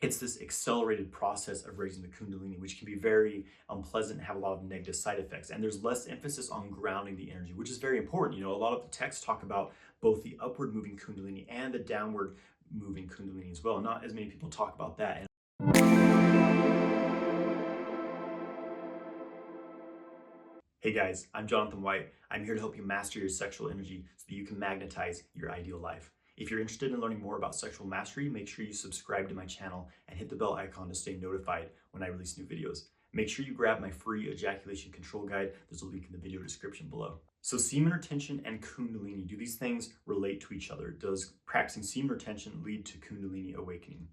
It's this accelerated process of raising the Kundalini, which can be very unpleasant and have a lot of negative side effects. And there's less emphasis on grounding the energy, which is very important. A lot of the texts talk about both the upward moving Kundalini and the downward moving Kundalini as well. Not as many people talk about that. Hey guys, I'm Jonathan White. I'm here to help you master your sexual energy so that you can magnetize your ideal life. If you're interested in learning more about sexual mastery, make sure you subscribe to my channel and hit the bell icon to stay notified when I release new videos. Make sure you grab my free ejaculation control guide. There's a link in the video description below. So semen retention and Kundalini, do these things relate to each other? Does practicing semen retention lead to Kundalini awakening?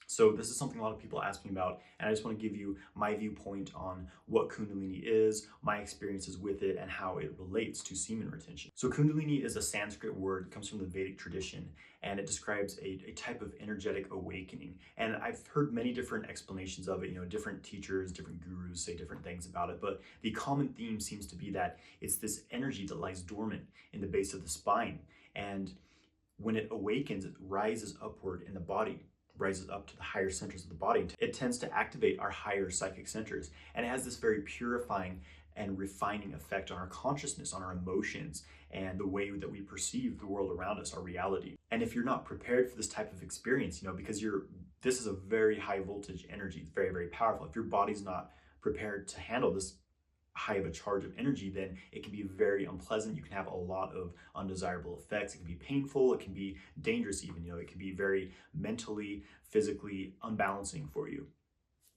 So this is something a lot of people ask me about, and I just want to give you my viewpoint on what Kundalini is, my experiences with it, and how it relates to semen retention. So Kundalini is a Sanskrit word, it comes from the Vedic tradition, and it describes a type of energetic awakening. And I've heard many different explanations of it, different teachers, different gurus say different things about it, but the common theme seems to be that it's this energy that lies dormant in the base of the spine. And when it awakens, it rises upward in the body, rises up to the higher centers of the body. It tends to activate our higher psychic centers, and it has this very purifying and refining effect on our consciousness, on our emotions, and the way that we perceive the world around us, our reality. And if you're not prepared for this type of experience, because this is a very high voltage energy, it's very, very powerful. If your body's not prepared to handle this high of a charge of energy, then it can be very unpleasant. You can have a lot of undesirable effects. It can be painful. It can be dangerous even. It can be very mentally, physically unbalancing for you.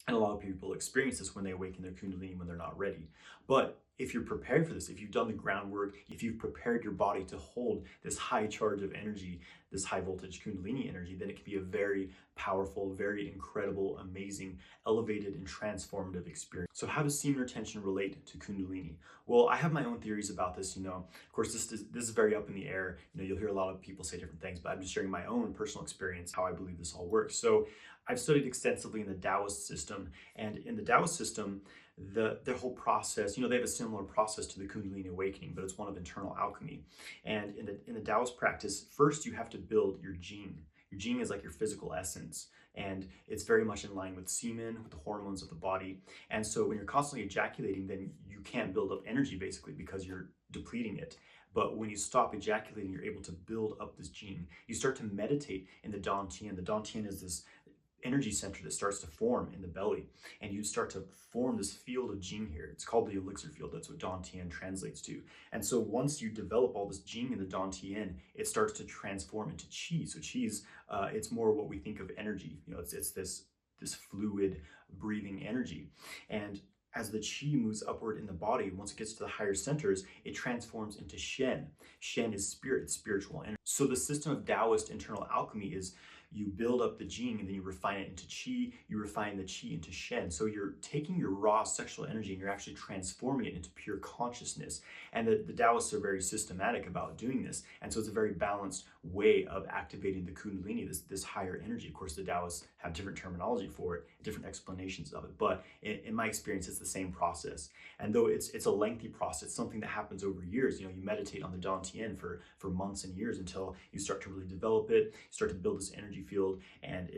And a lot of people experience this when they awaken their Kundalini when they're not ready. But if you're prepared for this, if you've done the groundwork, if you've prepared your body to hold this high charge of energy, this high voltage Kundalini energy, then it can be a very powerful, very incredible, amazing, elevated, and transformative experience. So how does semen retention relate to Kundalini? Well, I have my own theories about this. Of course, this is very up in the air. You'll hear a lot of people say different things, but I'm just sharing my own personal experience, how I believe this all works. So I've studied extensively in the Taoist system, and in the Taoist system, the whole process, they have a similar process to the Kundalini Awakening, but it's one of internal alchemy. And in the Taoist practice, first you have to build your jing. Your jing is like your physical essence, and it's very much in line with semen, with the hormones of the body. And so when you're constantly ejaculating, then you can't build up energy basically because you're depleting it. But when you stop ejaculating, you're able to build up this jing. You start to meditate in the dantian. The dantian is this energy center that starts to form in the belly, and you start to form this field of jing here. It's called the elixir field. That's what dantian translates to. And so once you develop all this jing in the dantian, it starts to transform into qi. So qi is it's more what we think of energy. It's this fluid breathing energy. And as the qi moves upward in the body, once it gets to the higher centers, it transforms into shen. Shen is spirit, it's spiritual energy. So the system of Taoist internal alchemy is you build up the jing and then you refine it into qi, you refine the qi into shen. So you're taking your raw sexual energy and you're actually transforming it into pure consciousness. And the Taoists are very systematic about doing this. And so it's a very balanced way of activating the Kundalini, this higher energy. Of course, the Taoists have different terminology for it, different explanations of it. But in my experience, it's the same process. And though it's a lengthy process, something that happens over years, you meditate on the dantian for months and years until you start to really develop it, you start to build this energy field, and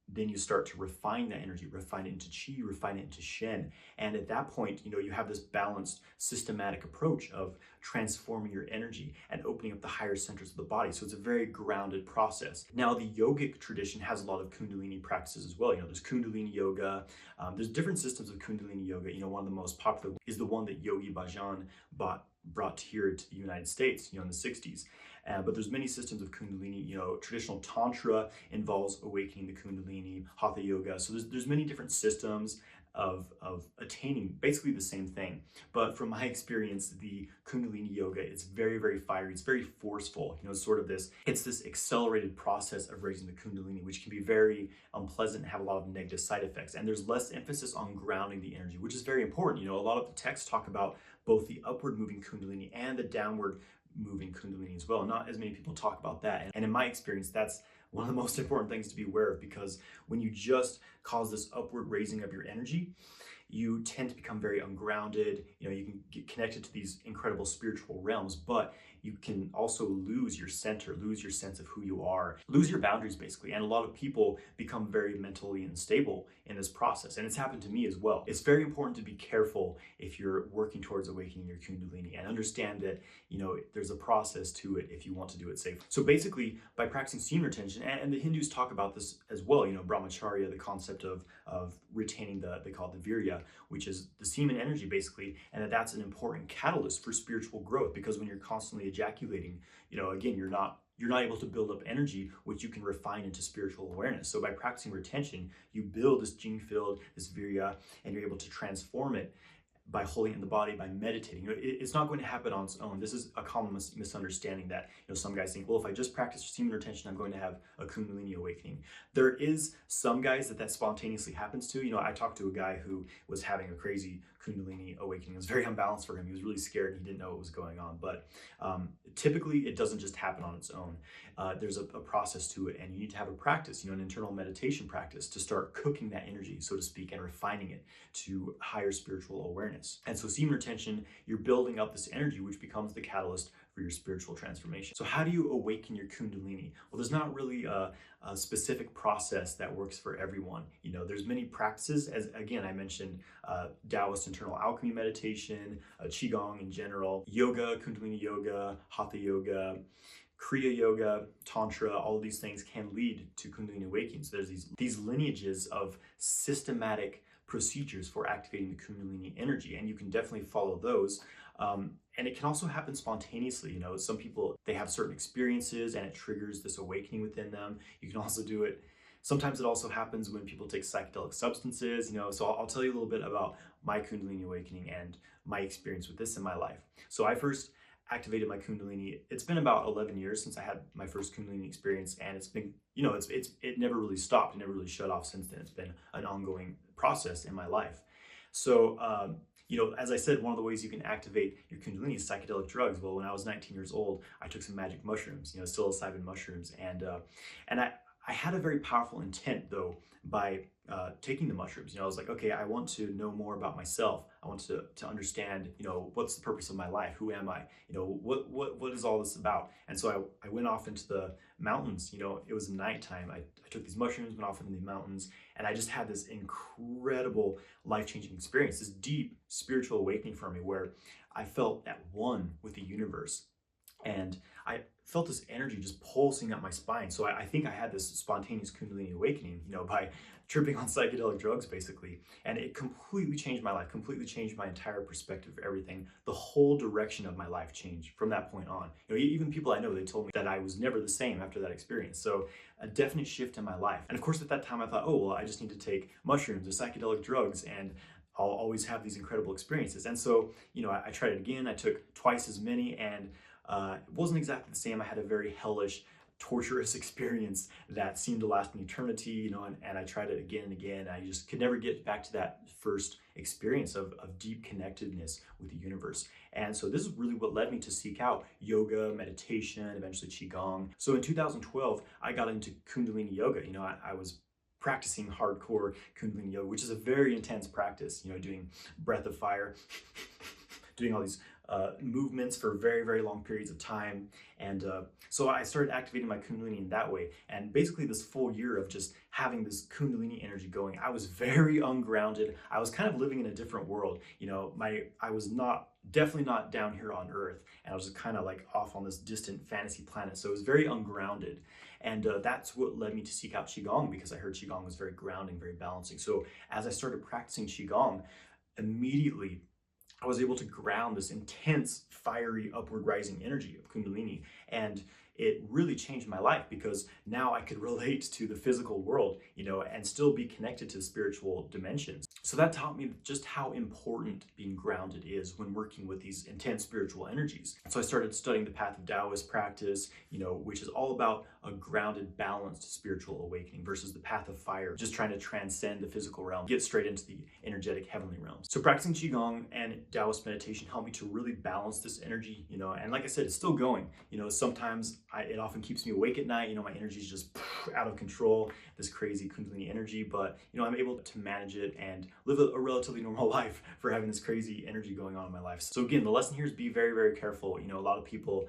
then you start to refine that energy, refine it into qi, refine it into shen. And at that point, you have this balanced, systematic approach of transforming your energy and opening up the higher centers of the body. So it's a very grounded process. Now, the yogic tradition has a lot of Kundalini practices as well. There's Kundalini Yoga. There's different systems of Kundalini Yoga. One of the most popular is the one that Yogi Bhajan brought here to the United States, in the 60s. But there's many systems of Kundalini. Traditional Tantra involves awakening the Kundalini, Hatha Yoga. So there's many different systems of attaining basically the same thing. But from my experience, the Kundalini Yoga is very, very fiery. It's very forceful. It's this accelerated process of raising the Kundalini, which can be very unpleasant and have a lot of negative side effects. And there's less emphasis on grounding the energy, which is very important. A lot of the texts talk about both the upward moving Kundalini and the downward moving Kundalini as well. Not as many people talk about that. And in my experience, that's one of the most important things to be aware of, because when you just cause this upward raising of your energy, you tend to become very ungrounded. You can get connected to these incredible spiritual realms, but you can also lose your center, lose your sense of who you are, lose your boundaries basically. And a lot of people become very mentally unstable in this process. And it's happened to me as well. It's very important to be careful if you're working towards awakening your Kundalini, and understand that, there's a process to it if you want to do it safely. So basically, by practicing semen retention, and the Hindus talk about this as well, brahmacharya, the concept of retaining they call it the virya, which is the semen energy basically, and that's an important catalyst for spiritual growth, because when you're constantly ejaculating, again, you're not able to build up energy, which you can refine into spiritual awareness. So by practicing retention, you build this gene field, this virya, and you're able to transform it by holding it in the body, by meditating. It's not going to happen on its own. This is a common misunderstanding that some guys think, well, if I just practice semen retention, I'm going to have a Kundalini awakening. There is some guys that spontaneously happens to. I talked to a guy who was having a crazy Kundalini awakening. It was very unbalanced for him. He was really scared and he didn't know what was going on. But typically, it doesn't just happen on its own. There's a process to it, and you need to have a practice, an internal meditation practice, to start cooking that energy, so to speak, and refining it to higher spiritual awareness. And so semen retention, you're building up this energy, which becomes the catalyst for your spiritual transformation. So how do you awaken your Kundalini? Well, there's not really a specific process that works for everyone. There's many practices, as again I mentioned, Taoist internal alchemy meditation, Qigong in general, yoga, Kundalini Yoga, Hatha Yoga, Kriya Yoga, Tantra. All of these things can lead to Kundalini awakening. So there's these lineages of systematic procedures for activating the Kundalini energy, and you can definitely follow those. And it can also happen spontaneously. Some people, they have certain experiences and it triggers this awakening within them. You can also do it. Sometimes it also happens when people take psychedelic substances, So I'll tell you a little bit about my Kundalini awakening and my experience with this in my life. So I first activated my Kundalini. It's been about 11 years since I had my first Kundalini experience, and it's been, it never really stopped. It never really shut off since then. It's been an ongoing process in my life. So, as I said, one of the ways you can activate your Kundalini is psychedelic drugs. Well, when I was 19 years old, I took some magic mushrooms, psilocybin mushrooms, and I had a very powerful intent though by taking the mushrooms. I was like, okay, I want to know more about myself. I want to understand, what's the purpose of my life? Who am I? What is all this about? And so I went off into the mountains. It was nighttime. I took these mushrooms, went off into the mountains, and I just had this incredible life-changing experience, this deep spiritual awakening for me, where I felt at one with the universe. And I felt this energy just pulsing up my spine. So I think I had this spontaneous Kundalini awakening, by tripping on psychedelic drugs, basically. And it completely changed my life, completely changed my entire perspective of everything. The whole direction of my life changed from that point on. Even people I know, they told me that I was never the same after that experience. So a definite shift in my life. And of course, at that time, I thought, oh, well, I just need to take mushrooms or psychedelic drugs, and I'll always have these incredible experiences. And so, I tried it again. I took twice as many, and it wasn't exactly the same. I had a very hellish, torturous experience that seemed to last an eternity, and I tried it again and again. I just could never get back to that first experience of deep connectedness with the universe. And so this is really what led me to seek out yoga, meditation, eventually Qigong. So in 2012, I got into Kundalini Yoga. I was practicing hardcore Kundalini Yoga, which is a very intense practice, doing breath of fire, doing all these movements for very, very long periods of time. And so I started activating my Kundalini in that way. And basically this full year of just having this Kundalini energy going, I was very ungrounded. I was kind of living in a different world. I was definitely not down here on Earth. And I was just kind of like off on this distant fantasy planet. So it was very ungrounded. And that's what led me to seek out Qigong, because I heard Qigong was very grounding, very balancing. So as I started practicing Qigong, immediately I was able to ground this intense, fiery, upward rising energy of Kundalini. And it really changed my life, because now I could relate to the physical world, and still be connected to spiritual dimensions. So that taught me just how important being grounded is when working with these intense spiritual energies. So I started studying the path of Taoist practice, which is all about a grounded, balanced spiritual awakening, versus the path of fire, just trying to transcend the physical realm, get straight into the energetic heavenly realms. So practicing Qigong and Taoist meditation helped me to really balance this energy, and like I said, it's still going. Sometimes it often keeps me awake at night. My energy is just out of control, this crazy Kundalini energy, but I'm able to manage it and live a relatively normal life for having this crazy energy going on in my life. So again, the lesson here is be very, very careful. A lot of people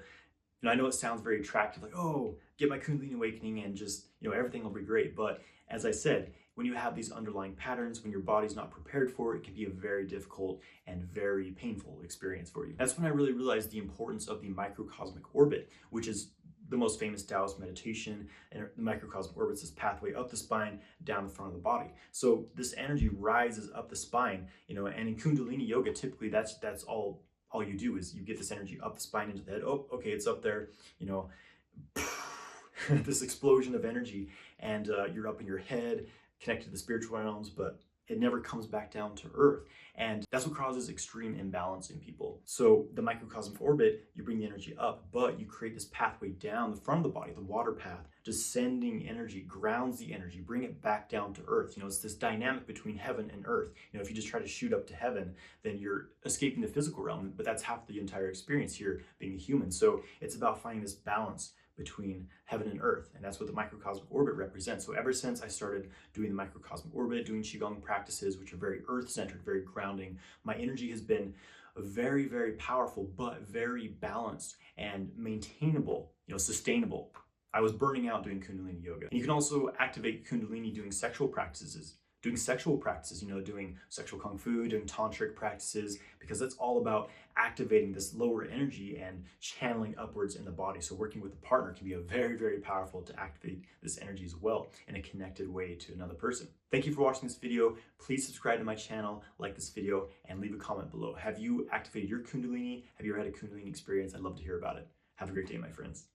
And I know it sounds very attractive, like, oh, get my Kundalini Awakening and just, everything will be great. But as I said, when you have these underlying patterns, when your body's not prepared for it, it can be a very difficult and very painful experience for you. That's when I really realized the importance of the microcosmic orbit, which is the most famous Taoist meditation. And the microcosmic orbit is this pathway up the spine, down the front of the body. So this energy rises up the spine, and in Kundalini Yoga, typically that's all you do is you get this energy up the spine into the head. Oh, okay, it's up there, this explosion of energy, and you're up in your head, connected to the spiritual realms, but it never comes back down to earth. And that's what causes extreme imbalance in people. So the microcosmic orbit, you bring the energy up, but you create this pathway down the front of the body, the water path, descending energy, grounds the energy, bring it back down to earth. It's this dynamic between heaven and earth. If you just try to shoot up to heaven, then you're escaping the physical realm, but that's half the entire experience here being a human. So it's about finding this balance between heaven and earth, and that's what the microcosmic orbit represents. So ever since I started doing the microcosmic orbit, doing qigong practices, which are very earth-centered, very grounding, my energy has been very, very powerful, but very balanced and maintainable, sustainable. I was burning out doing Kundalini Yoga. And you can also activate Kundalini doing sexual practices, doing sexual kung fu, doing tantric practices, because that's all about activating this lower energy and channeling upwards in the body. So working with a partner can be a very, very powerful to activate this energy as well in a connected way to another person. Thank you for watching this video. Please subscribe to my channel, like this video, and leave a comment below. Have you activated your Kundalini? Have you ever had a Kundalini experience? I'd love to hear about it. Have a great day, my friends.